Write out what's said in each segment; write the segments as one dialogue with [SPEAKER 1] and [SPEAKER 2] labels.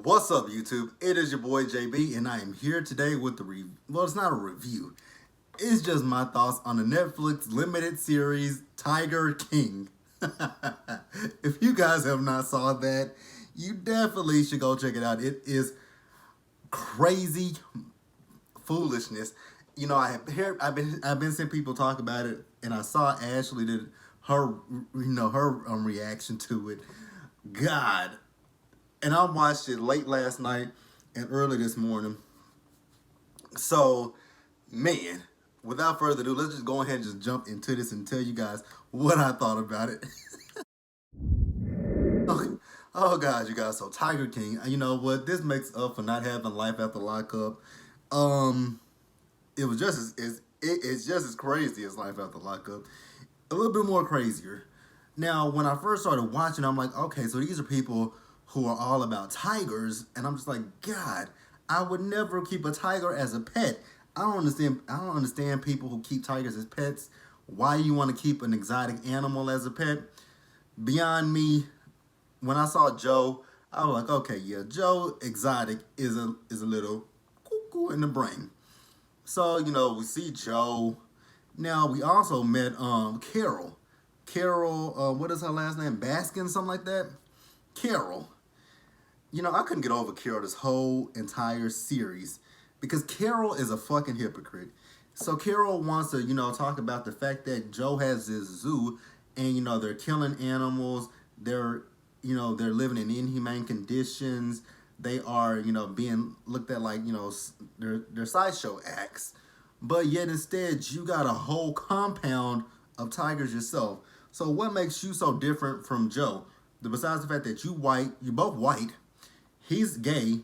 [SPEAKER 1] What's up, YouTube? It is your boy JB, and I am here today with the well, it's not a review. It's just my thoughts on the Netflix limited series Tiger King. If you guys have not saw that, you definitely should go check it out. It is crazy foolishness. You know, I've been seeing people talk about it, and I saw Ashley did her reaction to it. God. And I watched it late last night and early this morning. So, man, without further ado, let's just go ahead and just jump into this and tell you guys what I thought about it. Oh, God, you guys. So, Tiger King, you know what? This makes up for not having Life After Lockup. It was just it's just as crazy as Life After Lockup. A little bit more crazier. Now, when I first started watching, I'm like, okay, so these are people who are all about tigers, and I'm just like, God, I would never keep a tiger as a pet. I don't understand people who keep tigers as pets. Why you want to keep an exotic animal as a pet? Beyond me. When I saw Joe, I was like, okay, yeah, Joe exotic is a little cuckoo in the brain. So, you know, we see Joe. Now we also met Carol. Carol, what is her last name? Baskin, something like that? Carol. You know, I couldn't get over Carol this whole entire series because Carol is a fucking hypocrite. So Carol wants to, you know, talk about the fact that Joe has this zoo and, you know, they're killing animals. They're living in inhumane conditions. They are, you know, being looked at like, you know, they're sideshow acts. But yet instead, you got a whole compound of tigers yourself. So what makes you so different from Joe? Besides the fact that you're both white, he's gay,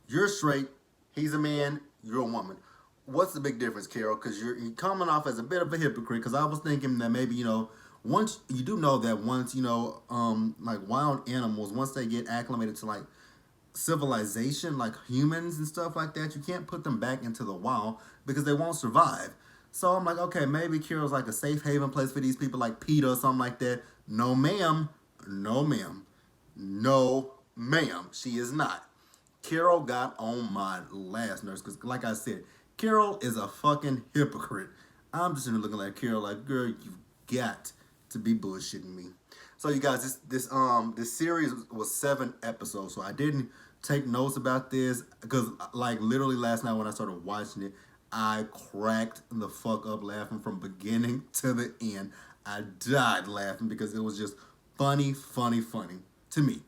[SPEAKER 1] you're straight, he's a man, you're a woman. What's the big difference, Carol? Because you're coming off as a bit of a hypocrite. Because I was thinking that maybe, you know, once you do know that once, you know, like wild animals, once they get acclimated to like civilization, like humans and stuff like that, you can't put them back into the wild because they won't survive. So I'm like, okay, maybe Carol's like a safe haven place for these people like PETA or something like that. No, ma'am. No, ma'am. No, ma'am. She is not. Carol got on my last nerves because, like I said, Carol is a fucking hypocrite. I'm just looking at Carol like, girl, you got to be bullshitting me. So, you guys, this series was 7 episodes, so I didn't take notes about this because, like, literally last night when I started watching it, I cracked the fuck up laughing from beginning to the end. I died laughing because it was just funny to me.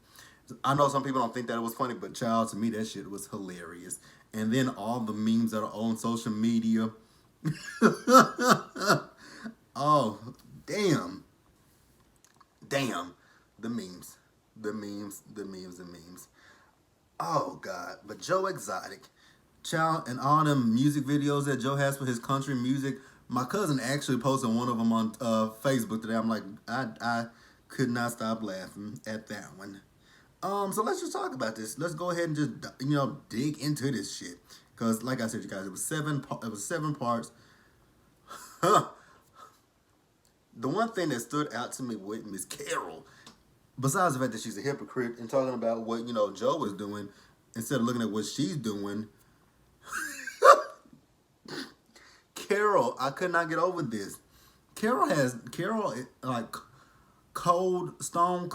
[SPEAKER 1] I know some people don't think that it was funny, but child, to me that shit was hilarious. And then all the memes that are on social media. Oh, damn. The memes. Oh, God. But Joe Exotic. Child, and all them music videos that Joe has for his country music. My cousin actually posted one of them on Facebook today. I'm like, I could not stop laughing at that one. So let's just talk about this. Let's go ahead and just, you know, dig into this shit. Because, like I said, you guys, it was 7 parts. The one thing that stood out to me with Miss Carol, besides the fact that she's a hypocrite and talking about what, you know, Joe was doing, instead of looking at what she's doing, Carol, I could not get over this. Carol, like, stone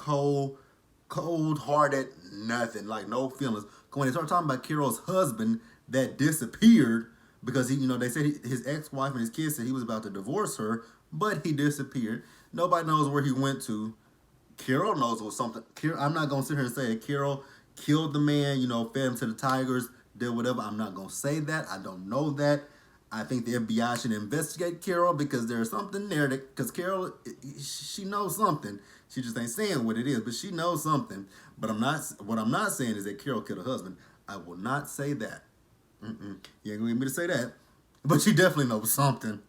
[SPEAKER 1] cold-hearted, nothing, like no feelings. When they start talking about Carol's husband that disappeared because he, you know, they said his ex-wife and his kids said he was about to divorce her, but he disappeared. Nobody knows where he went to. Carol knows it was something. I'm not gonna sit here and say that Carol killed the man, you know, fed him to the tigers, did whatever. I'm not gonna say that. I don't know that. I think the FBI should investigate Carol because there's something there that, because Carol, she knows something. She just ain't saying what it is, but she knows something. But what I'm not saying is that Carol killed her husband. I will not say that. You ain't gonna get me to say that. But she definitely knows something.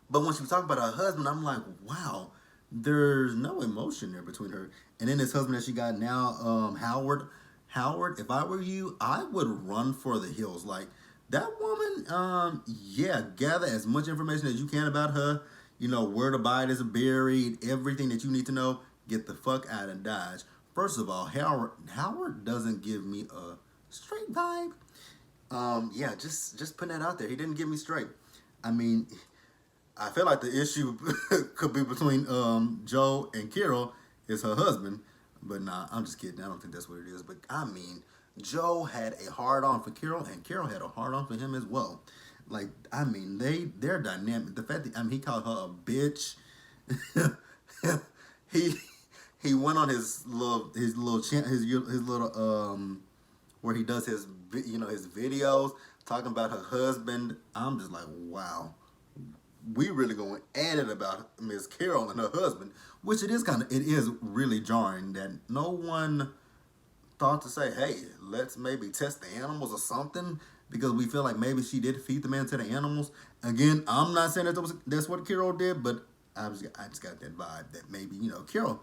[SPEAKER 1] But when she was talking about her husband, I'm like, wow, there's no emotion there between her. And then this husband that she got now, Howard, if I were you, I would run for the hills. Like, that woman, yeah, gather as much information as you can about her. You know, where the body is buried, everything that you need to know. Get the fuck out of Dodge. First of all, Howard doesn't give me a straight vibe. Yeah, just putting that out there. He didn't give me straight. I mean, I feel like the issue could be between Joe and Carol is her husband, but nah, I'm just kidding. I don't think that's what it is. But I mean, Joe had a hard on for Carol, and Carol had a hard on for him as well. Like, I mean, they're dynamic. The fact that he called her a bitch. he he went on his little where he does his his videos talking about her husband. I'm just like, wow, we really going at it about Miss Carol and her husband, which it is really jarring that no one thought to say, hey, let's maybe test the animals or something, because we feel like maybe she did feed the man to the animals. Again, I'm not saying that's what Carol did, but I just got that vibe that maybe, Carol,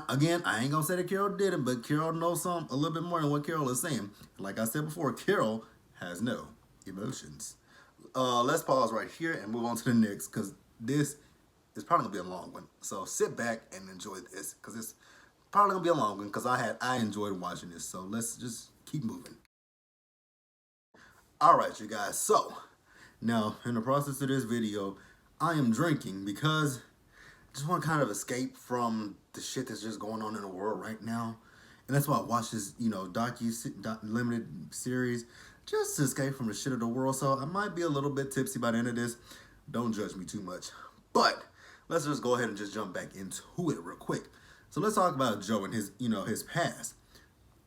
[SPEAKER 1] again, I ain't gonna say that Carol did it, but Carol knows a little bit more than what Carol is saying. Like I said before, Carol has no emotions. Let's pause right here and move on to the next, because this is probably gonna be a long one. So sit back and enjoy this, because it's probably gonna be a long one, because I enjoyed watching this. So let's just keep moving. All right, you guys. So now in the process of this video, I am drinking because I just want to kind of escape from the shit that's just going on in the world right now. And that's why I watch this, limited series, just to escape from the shit of the world. So I might be a little bit tipsy by the end of this. Don't judge me too much. But let's just go ahead and just jump back into it real quick. So let's talk about Joe and his past.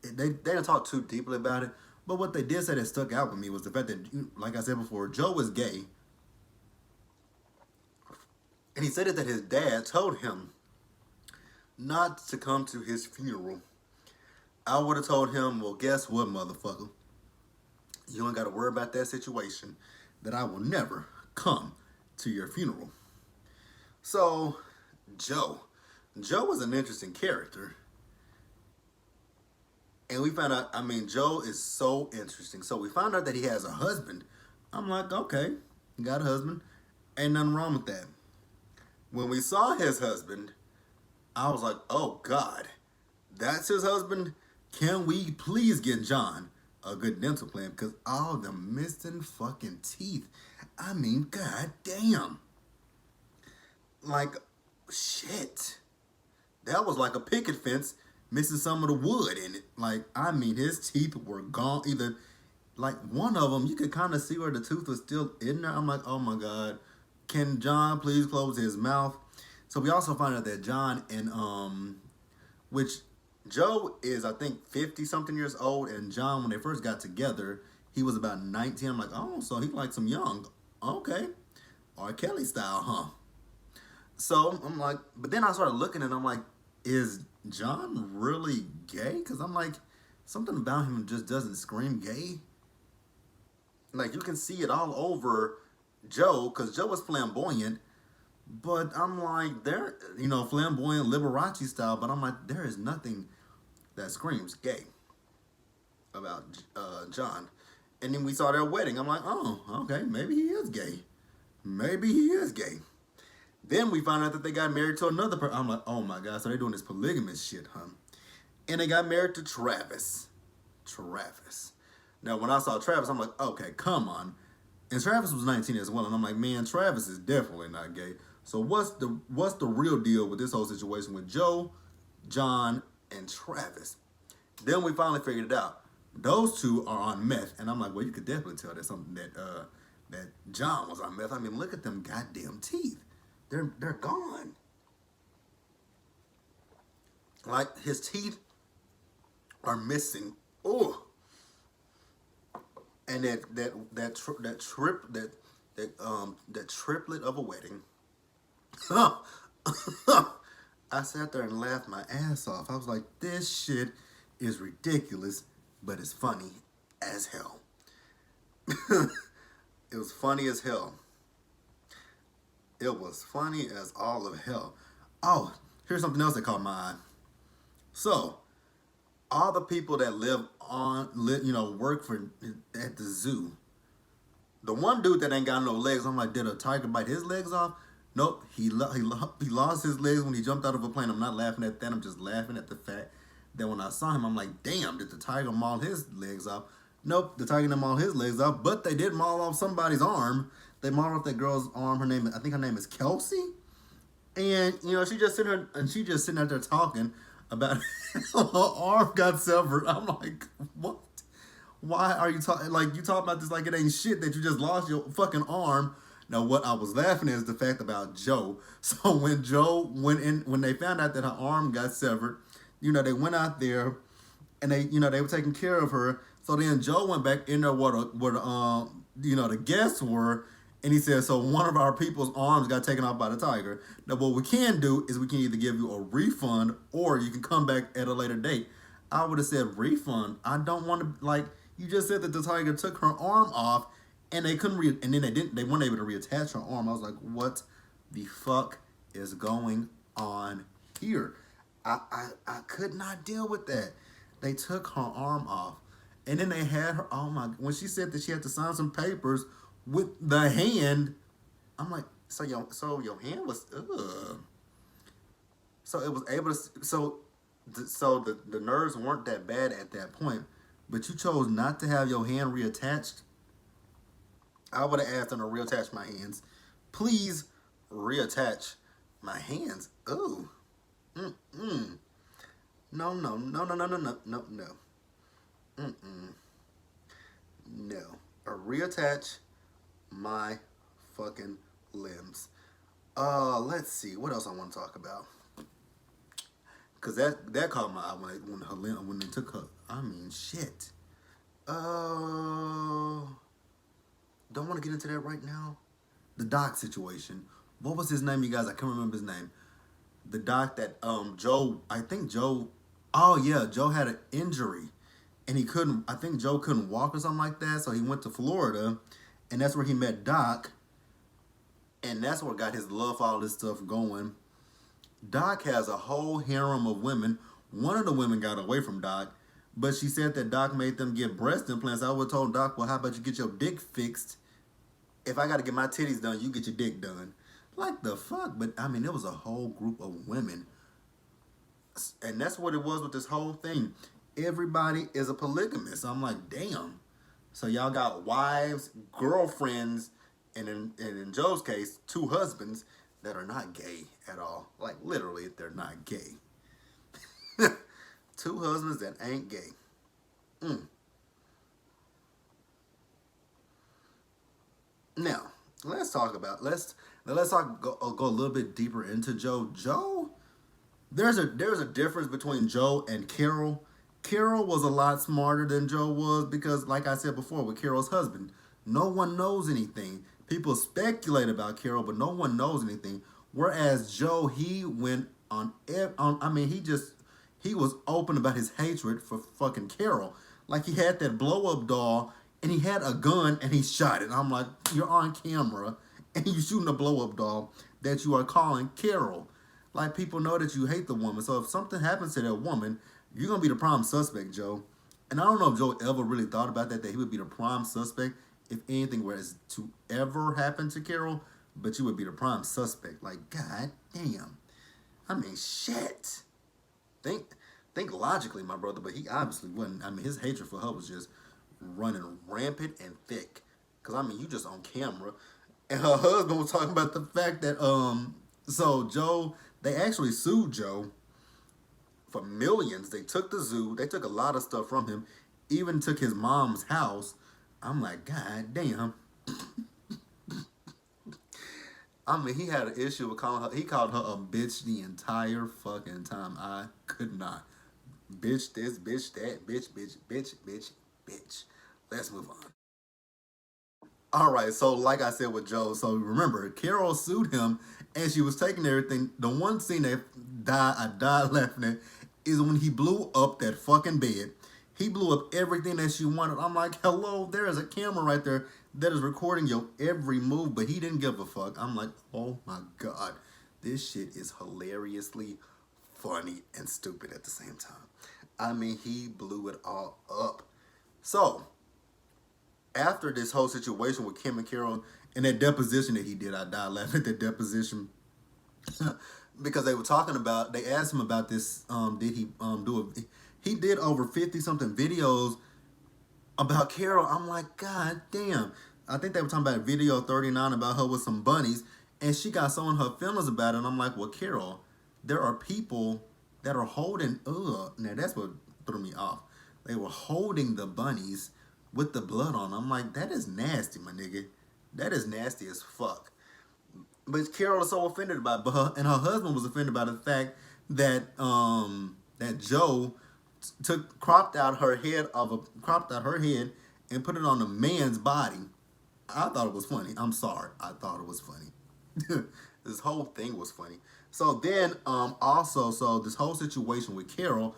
[SPEAKER 1] They didn't talk too deeply about it, but what they did say that stuck out with me was the fact that, like I said before, Joe was gay. And he said that his dad told him not to come to his funeral. I would have told him, well, guess what, motherfucker? You ain't got to worry about that situation, that I will never come to your funeral. So, Joe was an interesting character. And we found out, Joe is so interesting. So we found out that he has a husband. I'm like, okay, he got a husband. Ain't nothing wrong with that. When we saw his husband, I was like, oh God, that's his husband? Can we please get John a good dental plan? Because all the missing fucking teeth. God damn. Like, shit. That was like a picket fence missing some of the wood in it. Like, his teeth were gone. Either, like, one of them, you could kind of see where the tooth was still in there. I'm like, oh my God. Can John please close his mouth? So we also find out that John and, which Joe is, I think, 50-something years old, and John, when they first got together, he was about 19. I'm like, oh, so he likes him young. Okay. R. Kelly style, huh? So I'm like, but then I started looking and I'm like, is John really gay? Because I'm like, something about him just doesn't scream gay. Like, you can see it all over Joe, because Joe was flamboyant, but I'm like, they're, flamboyant Liberace style, but I'm like, there is nothing that screams gay about John. And then we saw their wedding. I'm like, oh, okay, maybe he is gay. Maybe he is gay. Then we found out that they got married to another person. I'm like, oh my God, so they're doing this polygamous shit, huh? And they got married to Travis. Now, when I saw Travis, I'm like, okay, come on. And Travis was 19 as well, and I'm like, man, Travis is definitely not gay. So what's the real deal with this whole situation with Joe, John, and Travis? Then we finally figured it out. Those two are on meth, and I'm like, well, you could definitely tell there's something that John was on meth. Look at them goddamn teeth. They're gone. Like, his teeth are missing. Oh. And that triplet of a wedding. I sat there and laughed my ass off. I was like, this shit is ridiculous, but it's funny as hell. It was funny as hell. It was funny as all of hell. Oh, here's something else that caught my eye. So, all the people that work at the zoo. The one dude that ain't got no legs, I'm like, did a tiger bite his legs off? Nope, he lost his legs when he jumped out of a plane. I'm not laughing at that. I'm just laughing at the fact Then when I saw him, I'm like, damn, did the tiger maul his legs off? Nope, the tiger didn't maul his legs off, but they did maul off somebody's arm. They mauled off that girl's arm. I think her name is Kelsey. And she just sitting out there talking about how her arm got severed. I'm like, what? Why are you talking like you talk about this like it ain't shit that you just lost your fucking arm? Now what I was laughing at is the fact about Joe. So when Joe went in, when they found out that her arm got severed, they went out there and they were taking care of her. So then Joe went back in there where the guests were, and he said, so one of our people's arms got taken off by the tiger. Now what we can do is we can either give you a refund or you can come back at a later date. I would have said refund. I don't want to, like, you just said that the tiger took her arm off and they couldn't and then they weren't able to reattach her arm. I was like, what the fuck is going on here? I could not deal with that. They took her arm off. And then they had her, when she said that she had to sign some papers with the hand, I'm like, so your hand was, ugh. So it was able to, so the nerves weren't that bad at that point, but you chose not to have your hand reattached. I would have asked them to reattach my hands. Please reattach my hands. Ooh. Mm-mm. No. Mm-mm. No. Reattach my fucking limbs. Let's see. What else I want to talk about? Cause that caught my eye when they took her. I mean, shit. Don't want to get into that right now. The doc situation. What was his name, you guys? I can't remember his name. The doc that Joe. I think Joe. Oh yeah, Joe had an injury, and he couldn't. I think Joe couldn't walk or something like that. So he went to Florida, and that's where he met Doc. And that's what got his love for all this stuff going. Doc has a whole harem of women. One of the women got away from Doc, but she said that Doc made them get breast implants. I would have told Doc, well, how about you get your dick fixed? If I got to get my titties done, you get your dick done. Like the fuck? But I mean, there was a whole group of women. And that's what it was with this whole thing. Everybody is a polygamist. I'm like, damn. So y'all got wives, girlfriends, and in Joe's case, 2 husbands that are not gay at all. Like, literally, they're not gay. 2 husbands that ain't gay. Now, let's go a little bit deeper into Joe. Joe, there's a difference between Joe and Carol. Carol was a lot smarter than Joe was because, like I said before, with Carol's husband, no one knows anything. People speculate about Carol, but no one knows anything. Whereas Joe, he went on he was open about his hatred for fucking Carol. Like, he had that blow-up doll, and he had a gun, and he shot it. I'm like, you're on camera, and you shooting a blow-up doll that you are calling Carol. Like, people know that you hate the woman. So if something happens to that woman, you're going to be the prime suspect, Joe. And I don't know if Joe ever really thought about that he would be the prime suspect if anything were to ever happen to Carol, but you would be the prime suspect. Like, god damn. I mean, shit. Think logically, my brother, but he obviously wasn't. I mean, his hatred for her was just running rampant and thick. Because, I mean, you just on camera. And her husband was talking about the fact that, so Joe, they actually sued Joe for millions. They took the zoo. They took a lot of stuff from him. Even took his mom's house. I'm like, god damn. I mean, he had an issue with calling her. He called her a bitch the entire fucking time. I could not. Bitch this, bitch that, bitch. Let's move on. All right, so like I said with Joe, so remember, Carol sued him, and she was taking everything. The one scene that I died laughing at is when he blew up that fucking bed. He blew up everything that she wanted. I'm like, hello, there is a camera right there that is recording your every move, but he didn't give a fuck. I'm like, oh my god, this shit is hilariously funny and stupid at the same time. I mean, he blew it all up. So, after this whole situation with Kim and Carol and that deposition that he did, I died laughing at that deposition because they were talking about, they asked him about this, did he He did over 50 something videos about Carol. I'm like, God damn. I think they were talking about video 39 about her with some bunnies, and she got so in her feelings about it. And I'm like, well, Carol, there are people that are holding. Ugh. Now that's what threw me off. They were holding the bunnies with the blood on. I'm like, that is nasty, my nigga. That is nasty as fuck. But Carol is so offended about it. And her husband was offended by the fact that that Joe took cropped out her head and put it on a man's body. I thought it was funny. I'm sorry. I thought it was funny. This whole thing was funny. So then also so this whole situation with Carol,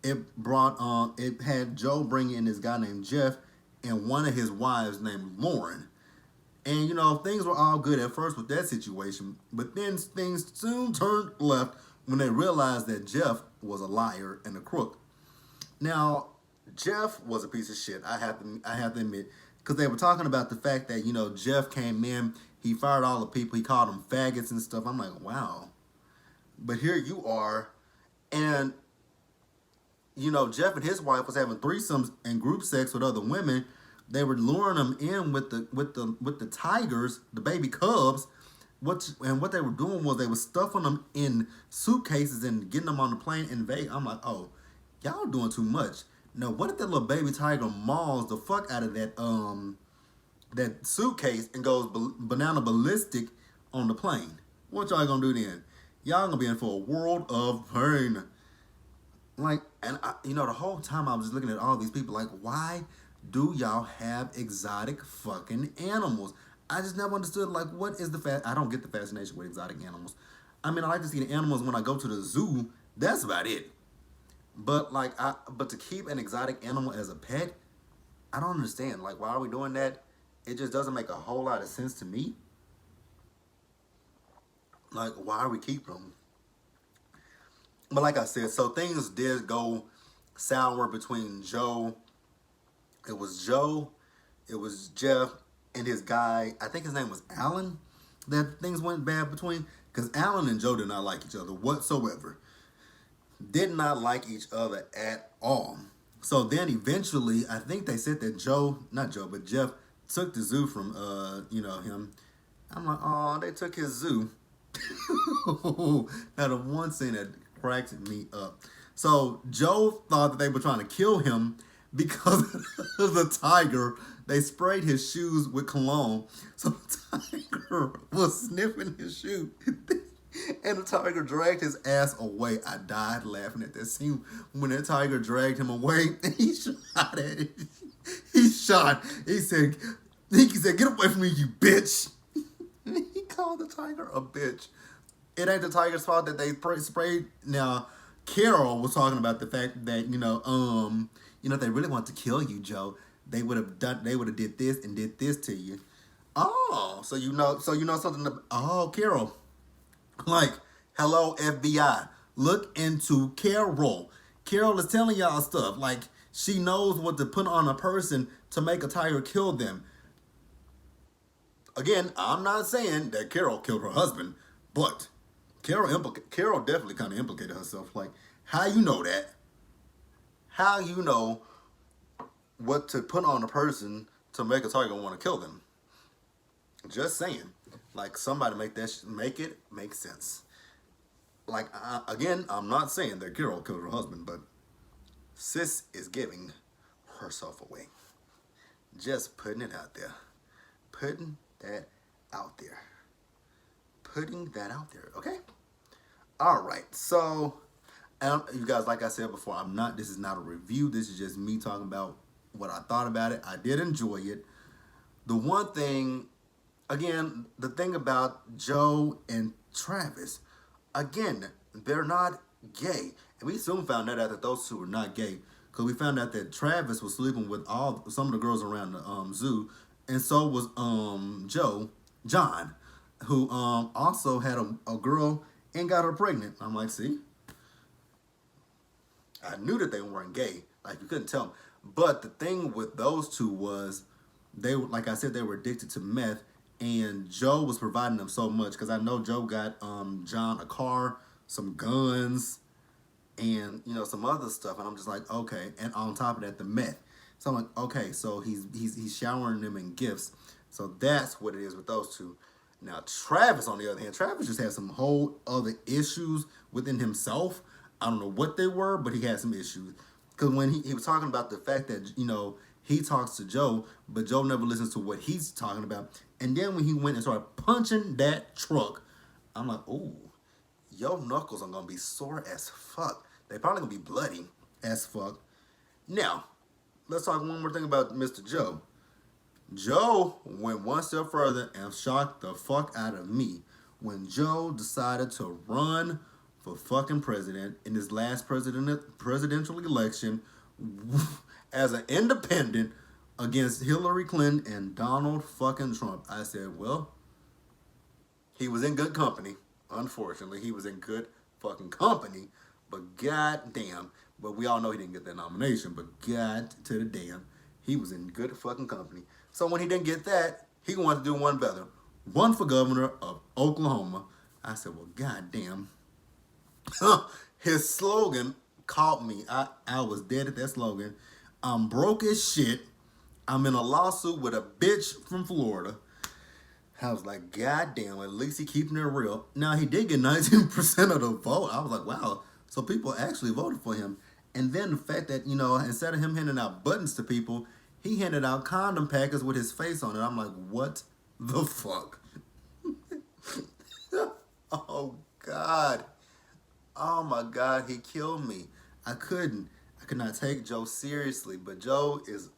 [SPEAKER 1] it had Joe bring in this guy named Jeff and one of his wives named Lauren. And things were all good at first with that situation, but then things soon turned left when they realized that Jeff was a liar and a crook. Now, Jeff was a piece of shit. I have to admit, because they were talking about the fact that Jeff came in, he fired all the people, he called them faggots and stuff. I'm like, wow. But here you are, and Jeff and his wife was having threesomes and group sex with other women. They were luring them in with the tigers, the baby cubs. What they were doing was they were stuffing them in suitcases and getting them on the plane in Vegas. I'm like, oh, y'all doing too much. Now, what if that little baby tiger mauls the fuck out of that suitcase and goes banana ballistic on the plane? What y'all gonna do then? Y'all gonna be in for a world of pain. Like, and the whole time I was just looking at all these people like, why do y'all have exotic fucking animals? I just never understood, like, what is I don't get the fascination with exotic animals. I mean, I like to see the animals when I go to the zoo. That's about it. But but to keep an exotic animal as a pet, I don't understand. Like, why are we doing that? It just doesn't make a whole lot of sense to me. Like, why are we keeping them? But like I said, so things did go sour between Joe. It was Jeff, and his guy, I think his name was Alan, that things went bad between. Because Alan and Joe did not like each other whatsoever. Did not like each other at all. So then eventually, I think they said that Jeff took the zoo from, him. I'm like, oh, they took his zoo. Now the one scene that cracked me up. So Joe thought that they were trying to kill him because of the tiger. They sprayed his shoes with cologne. So the tiger was sniffing his shoe. And the tiger dragged his ass away. I died laughing at that scene when that tiger dragged him away and he shot at it. He shot. He said, get away from me, you bitch. He called the tiger a bitch. It ain't the tiger's fault that they sprayed. Now, Carol was talking about the fact that, if they really want to kill you, Joe, they would have did this and did this to you. Oh, so you know something Carol. Like, hello, FBI. Look into Carol. Carol is telling y'all stuff. Like, she knows what to put on a person to make a tiger kill them. Again, I'm not saying that Carol killed her husband, but Carol definitely kind of implicated herself. Like, how you know that? How you know what to put on a person to make a tiger want to kill them? Just saying. Like, somebody make it make sense. Like, again, I'm not saying that Carol killed her husband, but sis is giving herself away. Just putting it out there. Putting that out there. Putting that out there, okay? All right, so, you guys, like I said before, this is not a review. This is just me talking about what I thought about it. I did enjoy it. The one thing, again, the thing about Joe and Travis, again, they're not gay. And we soon found out that those two were not gay. Because we found out that Travis was sleeping with some of the girls around the zoo. And so was John, who also had a girl and got her pregnant. I'm like, see? I knew that they weren't gay. Like, you couldn't tell them. But the thing with those two was, like I said, they were addicted to meth. And Joe was providing them so much. Because I know Joe got John a car, some guns, and some other stuff, and I'm just like, okay. And on top of that, the meth. So I'm like, okay, so he's showering them in gifts. So that's what it is with those two. Now Travis, on the other hand, Travis just had some whole other issues within himself. I don't know what they were, but he had some issues. Because when he was talking about the fact that he talks to Joe, but Joe never listens to what he's talking about. And then when he went and started punching that truck, I'm like, ooh, your knuckles are gonna be sore as fuck. They probably gonna be bloody as fuck. Now, let's talk one more thing about Mr. Joe. Joe went one step further and shocked the fuck out of me when Joe decided to run for fucking president in his last presidential election as an independent against Hillary Clinton and Donald fucking Trump. I said, well, he was in good company. Unfortunately, he was in good fucking company. But goddamn, but we all know he didn't get that nomination. But god to the damn, he was in good fucking company. So when he didn't get that, he wanted to do one better. Run for governor of Oklahoma. I said, well, goddamn. His slogan caught me. I was dead at that slogan. I'm broke as shit. I'm in a lawsuit with a bitch from Florida. I was like, God damn, at least he keeping it real. Now, he did get 19% of the vote. I was like, wow. So people actually voted for him. And then the fact that, instead of him handing out buttons to people, he handed out condom packets with his face on it. I'm like, what the fuck? Oh, God. Oh, my God. He killed me. I could not take Joe seriously. But Joe is...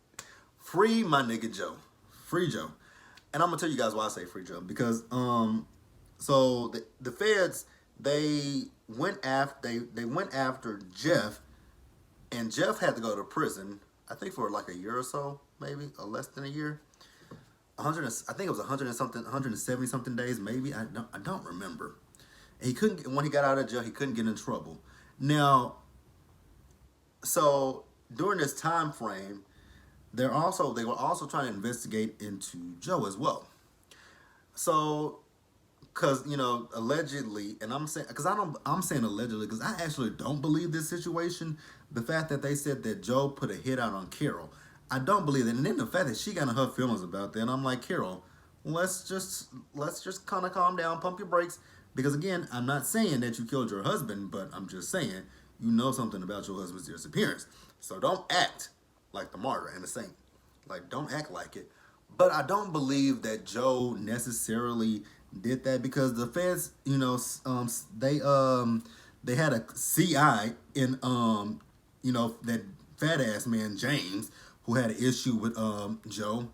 [SPEAKER 1] Free my nigga Joe. Free Joe. And I'm going to tell you guys why I say free Joe. Because, so the feds, they went after Jeff. And Jeff had to go to prison, I think for like a year or so, maybe, or less than a year. I think it was 170 something days, maybe. I don't remember. And he couldn't, when he got out of jail, he couldn't get in trouble. Now, so during this time frame, they were also trying to investigate into Joe as well. So, because allegedly, and I'm saying allegedly because I actually don't believe this situation. The fact that they said that Joe put a hit out on Carol, I don't believe it. And then the fact that she got in her feelings about that, and I'm like, Carol, let's just kind of calm down, pump your brakes, because again, I'm not saying that you killed your husband, but I'm just saying you know something about your husband's disappearance. So don't act like the martyr and the saint. Like, don't act like it. But I don't believe that Joe necessarily did that because the feds, they had a CI in that fat ass man James who had an issue with Joe.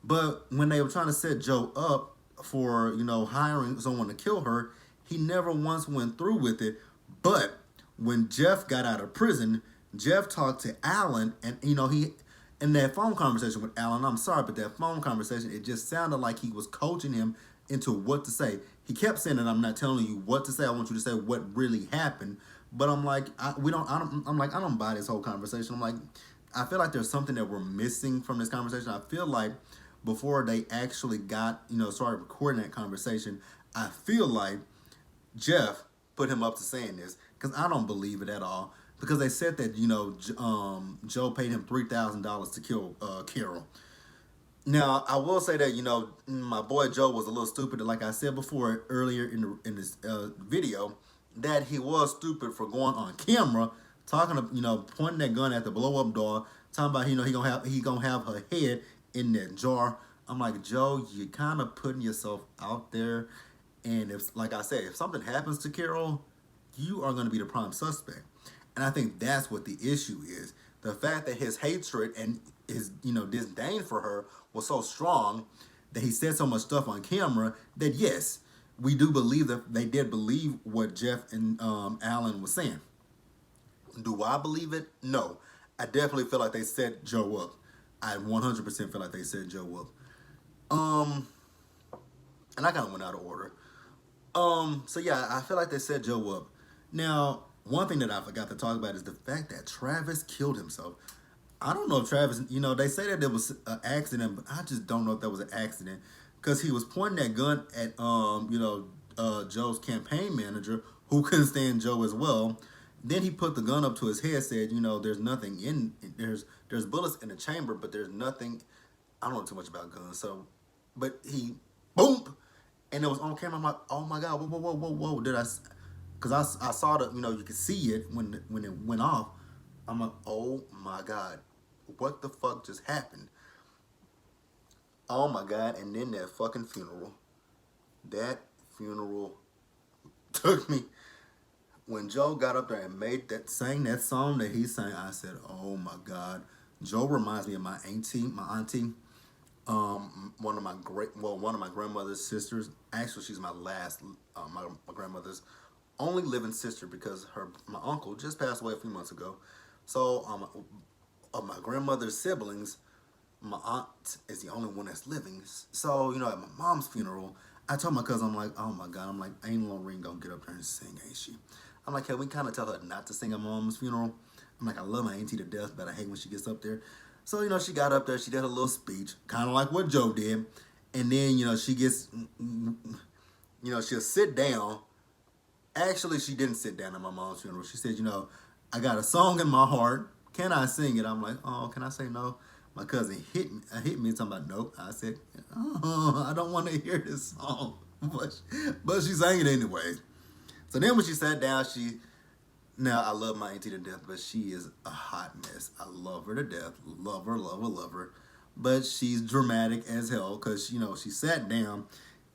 [SPEAKER 1] But when they were trying to set Joe up for hiring someone to kill her, he never once went through with it. But when Jeff got out of prison, Jeff talked to Alan, and he in that phone conversation with Alan, I'm sorry, but that phone conversation, it just sounded like he was coaching him into what to say. He kept saying that I'm not telling you what to say. I want you to say what really happened. But I'm like, I don't buy this whole conversation. I'm like, I feel like there's something that we're missing from this conversation. I feel like before they actually started recording that conversation, I feel like Jeff put him up to saying this because I don't believe it at all. Because they said that, Joe paid him $3,000 to kill Carol. Now, I will say that, my boy Joe was a little stupid. Like I said before, earlier in this video, that he was stupid for going on camera, talking, pointing that gun at the blow-up doll, talking about, he gonna have her head in that jar. I'm like, Joe, you kind of putting yourself out there. And if, like I said, if something happens to Carol, you are going to be the prime suspect. And I think that's what the issue is. The fact that his hatred and his, disdain for her was so strong that he said so much stuff on camera that, yes, we do believe that they did believe what Jeff and Alan was saying. Do I believe it? No. I definitely feel like they set Joe up. I 100% feel like they set Joe up. And I kind of went out of order. So yeah, I feel like they set Joe up. Now, one thing that I forgot to talk about is the fact that Travis killed himself. I don't know if Travis, they say that it was an accident, but I just don't know if that was an accident. Because he was pointing that gun at, Joe's campaign manager, who couldn't stand Joe as well. Then he put the gun up to his head, said, you know, there's nothing in there's bullets in the chamber, but there's nothing. I don't know too much about guns, so but he boom, and it was on camera. I'm like, oh my god, whoa, whoa, whoa, whoa, whoa. Because I saw the, you know, you could see it when it went off. I'm like, oh my god, what the fuck just happened? Oh my god, and then that fucking funeral. That funeral took me. When Joe got up there and sang that song that he sang, I said, "Oh my God." Joe reminds me of my auntie, one of my grandmother's sisters. Actually, she's my last, my grandmother's only living sister because my uncle just passed away a few months ago. So, of my grandmother's siblings, my aunt is the only one that's living. So, you know, at my mom's funeral, I told my cousin, I'm like, oh my God, I'm like, ain't Lorraine gonna get up there and sing, ain't she? I'm like, can we kind of tell her not to sing at my mom's funeral? I'm like, I love my auntie to death, but I hate when she gets up there. So, you know, she got up there, she did a little speech, kind of like what Joe did. And then, you know, she'll sit down. Actually, she didn't sit down at my mom's funeral. She said, you know, I got a song in my heart. Can I sing it? I'm like, oh, can I say no? My cousin hit me talking about nope. I said, oh, I don't want to hear this song. But she sang it anyway. So then when she sat down, now I love my auntie to death, but she is a hot mess. I love her to death. Love her, love her, love her. But she's dramatic as hell because, you know, she sat down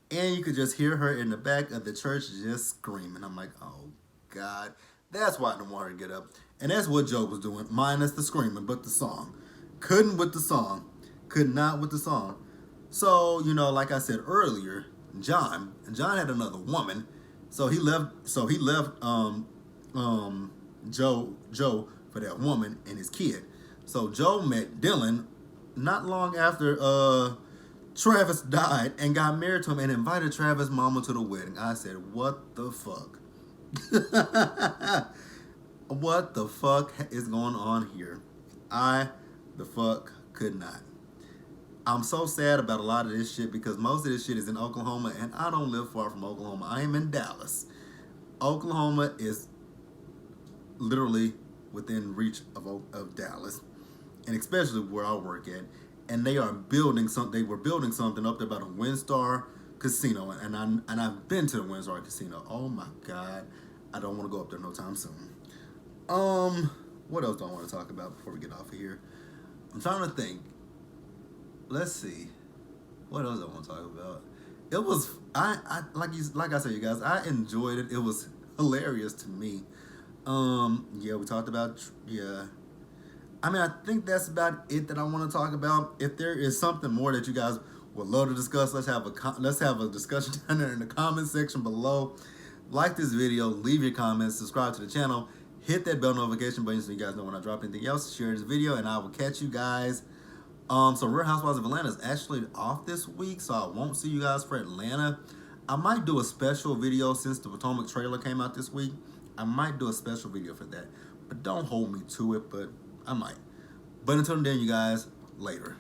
[SPEAKER 1] and you could just hear her in the back of the church just screaming. I'm like, oh, God. That's why I didn't want her to get up. And that's what Joe was doing, minus the screaming, but the song. Couldn't with the song. Could not with the song. So, you know, like I said earlier, John had another woman. So he left Joe for that woman and his kid. So Joe met Dylan not long after Travis died and got married to him and invited Travis' mama to the wedding. I said, what the fuck? What the fuck is going on here? The fuck could not. I'm so sad about a lot of this shit because most of this shit is in Oklahoma and I don't live far from Oklahoma. I am in Dallas. Oklahoma is literally within reach of Dallas, and especially where I work at. And they are building something. They were building something up there by the WinStar Casino, and I've been to the WinStar Casino. Oh my God, I don't want to go up there no time soon. What else do I want to talk about before we get off of here? I'm trying to think. Let's see. What else I want to talk about? It was like I said, you guys, I enjoyed it. It was hilarious to me. Yeah, we talked about I mean, I think that's about it that I want to talk about. If there is something more that you guys would love to discuss, let's have a discussion down there in the comment section below. Like this video, leave your comments, subscribe to the channel, hit that bell notification button so you guys know when I drop anything else. Share this video, and I will catch you guys. So Real Housewives of Atlanta is actually off this week, so I won't see you guys for Atlanta. I might do a special video since the Potomac trailer came out this week. I might do a special video for that, but don't hold me to it, but I might. But until then, you guys, later.